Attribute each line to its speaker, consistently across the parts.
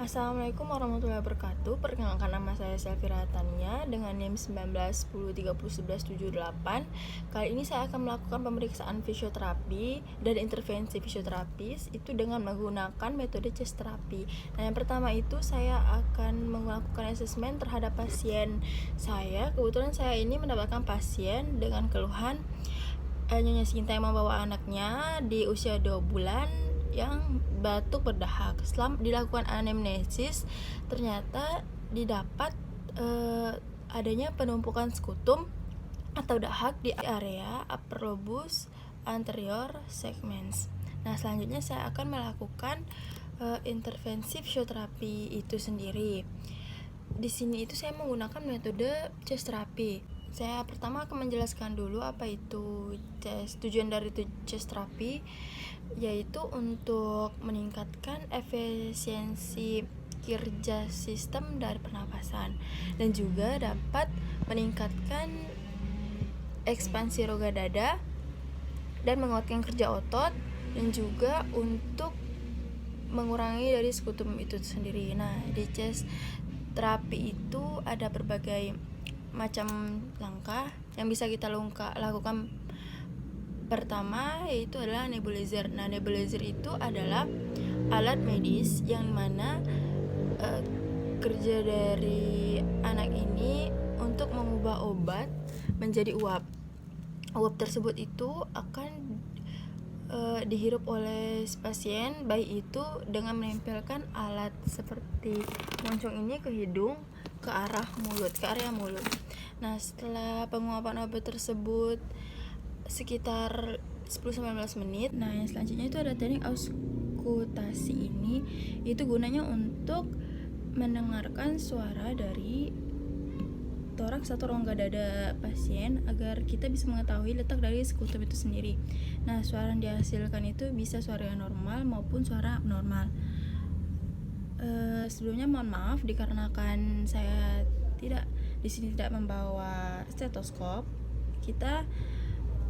Speaker 1: Assalamualaikum warahmatullahi wabarakatuh. Perkenalkan, nama saya Selvira Tania dengan NIM 1910301178. Kali ini saya akan melakukan pemeriksaan fisioterapi dan intervensi fisioterapis itu dengan menggunakan metode chest therapy. Nah, yang pertama itu saya akan melakukan asesmen terhadap pasien saya. Kebetulan saya ini mendapatkan pasien dengan keluhan Nyonya Sinta yang membawa anaknya di usia 2 bulan yang batuk berdahak. Setelah dilakukan anamnesis, ternyata didapat adanya penumpukan skutum atau dahak di area upper lobus anterior segments. Nah, selanjutnya saya akan melakukan intervensi fisioterapi itu sendiri. Di sini itu saya menggunakan metode chest therapy. Saya pertama akan menjelaskan dulu apa itu tujuan dari chest therapy, yaitu untuk meningkatkan efisiensi kerja sistem dari pernapasan dan juga dapat meningkatkan ekspansi rongga dada dan menguatkan kerja otot dan juga untuk mengurangi dari skutum itu sendiri. Nah, di chest terapi itu ada berbagai macam langkah yang bisa kita lakukan. Pertama yaitu adalah nebulizer. Nah, nebulizer itu adalah alat medis yang mana kerja dari anak ini untuk mengubah obat menjadi uap. Uap tersebut itu akan dihirup oleh pasien, baik itu dengan menempelkan alat seperti moncong ini ke hidung, ke area mulut. Nah, setelah penguapan obat tersebut sekitar 10-15 menit. Nah, yang selanjutnya itu ada teknik auskultasi. Ini itu gunanya untuk mendengarkan suara dari toraks atau rongga dada pasien agar kita bisa mengetahui letak dari skutum itu sendiri. Nah, suara yang dihasilkan itu bisa suara yang normal maupun suara abnormal. Sebelumnya mohon maaf dikarenakan saya di sini tidak membawa stetoskop.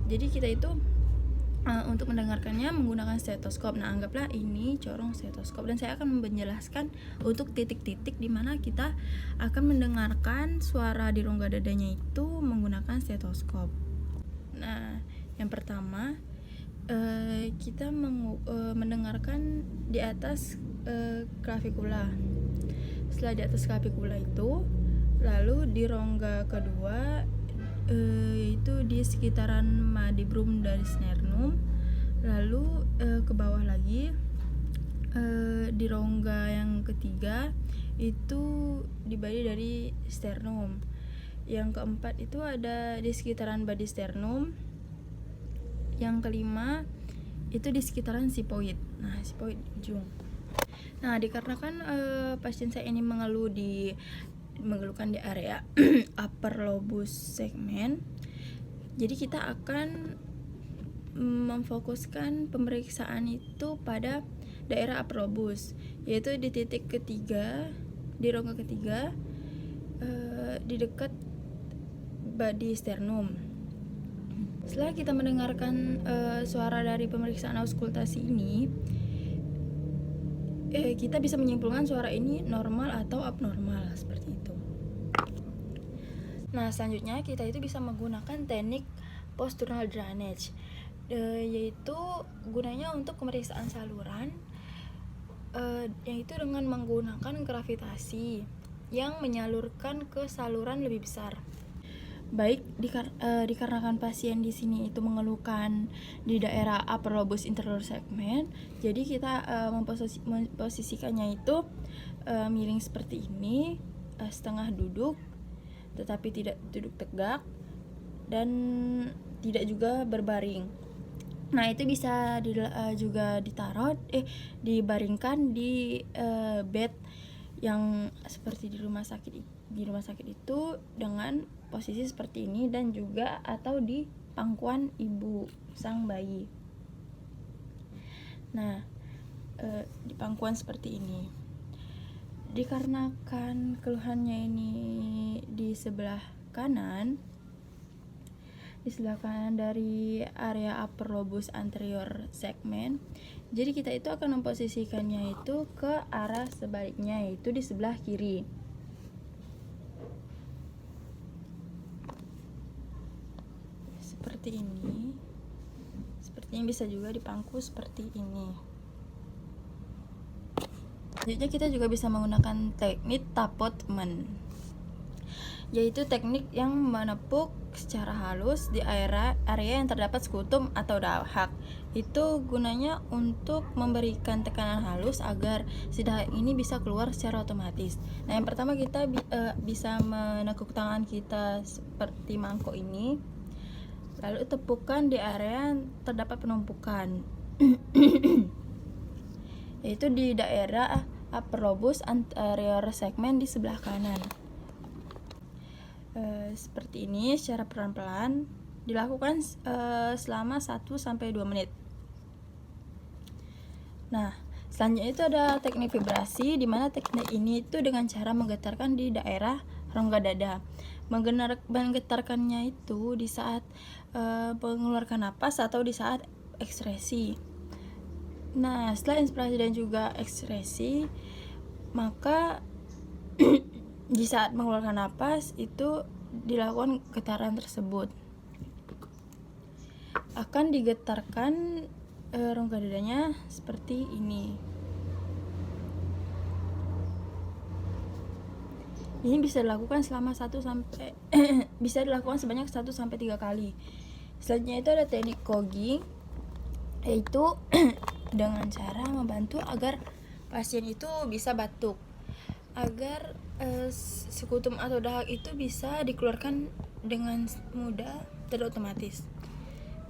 Speaker 1: Jadi kita itu untuk mendengarkannya menggunakan stetoskop. Nah, anggaplah ini corong stetoskop dan saya akan menjelaskan untuk titik-titik di mana kita akan mendengarkan suara di rongga dadanya itu menggunakan stetoskop. Nah, yang pertama kita mendengarkan di atas klavikula. Setelah di atas klavikula itu, lalu di rongga kedua yaitu di sekitaran madibrum dari sternum, lalu ke bawah lagi di rongga yang ketiga itu di badi dari sternum. Yang keempat itu ada di sekitaran badi sternum. Yang kelima itu di sekitaran sipoid. Nah, sipoid ujung. Nah, dikarenakan pasien saya ini mengeluhkan di area upper lobus segmen, jadi kita akan memfokuskan pemeriksaan itu pada daerah upper lobus, yaitu di titik ketiga, di rongga ketiga, di dekat badi sternum. Setelah kita mendengarkan suara dari pemeriksaan auskultasi ini, kita bisa menyimpulkan suara ini normal atau abnormal seperti itu. Nah, selanjutnya kita itu bisa menggunakan teknik postural drainage, yaitu gunanya untuk pemeriksaan saluran, yaitu dengan menggunakan gravitasi yang menyalurkan ke saluran lebih besar. Baik dikarenakan pasien di sini itu mengeluhkan di daerah upper lobus inferior segment, jadi kita memposisikannya itu miring seperti ini, setengah duduk tetapi tidak duduk tegak dan tidak juga berbaring. Nah, itu bisa juga dibaringkan di bed yang seperti di rumah sakit itu dengan posisi seperti ini, dan juga atau di pangkuan ibu sang bayi. Nah, di pangkuan seperti ini. Dikarenakan keluhannya ini di sebelah kanan, di sebelah kanan dari area upper lobus anterior segment. Jadi kita itu akan memposisikannya itu ke arah sebaliknya, yaitu di sebelah kiri. Seperti ini. Sepertinya bisa juga dipangku seperti ini. Selanjutnya kita juga bisa menggunakan teknik tappement, yaitu teknik yang menepuk secara halus di area yang terdapat skutum atau dahak. Itu gunanya untuk memberikan tekanan halus agar si dahak ini bisa keluar secara otomatis. Nah, yang pertama kita bisa menekuk tangan kita seperti mangkok ini, lalu tepukan di area yang terdapat penumpukan yaitu di daerah upper lobus anterior segment di sebelah kanan. Seperti ini secara pelan-pelan dilakukan selama 1-2 menit. Nah, selanjutnya itu ada teknik vibrasi, di mana teknik ini itu dengan cara menggetarkan di daerah rongga dada. Menggetarkannya itu di saat mengeluarkan napas atau di saat ekspresi. Nah, setelah inspirasi dan juga ekspresi, maka di saat mengeluarkan napas itu dilakukan getaran tersebut. Akan digetarkan rongga dadanya seperti ini. Ini bisa dilakukan selama bisa dilakukan sebanyak 1-3 kali. Selanjutnya itu ada teknik Kogi, yaitu dengan cara membantu agar pasien itu bisa batuk, agar sekutum atau dahak itu bisa dikeluarkan dengan mudah dan otomatis.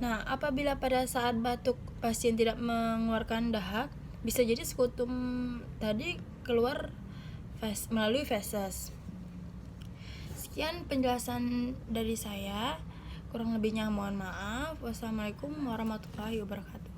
Speaker 1: Nah, apabila pada saat batuk pasien tidak mengeluarkan dahak, bisa jadi sekutum tadi keluar melalui feses. Sekian penjelasan dari saya, kurang lebihnya mohon maaf. Wassalamualaikum warahmatullahi wabarakatuh.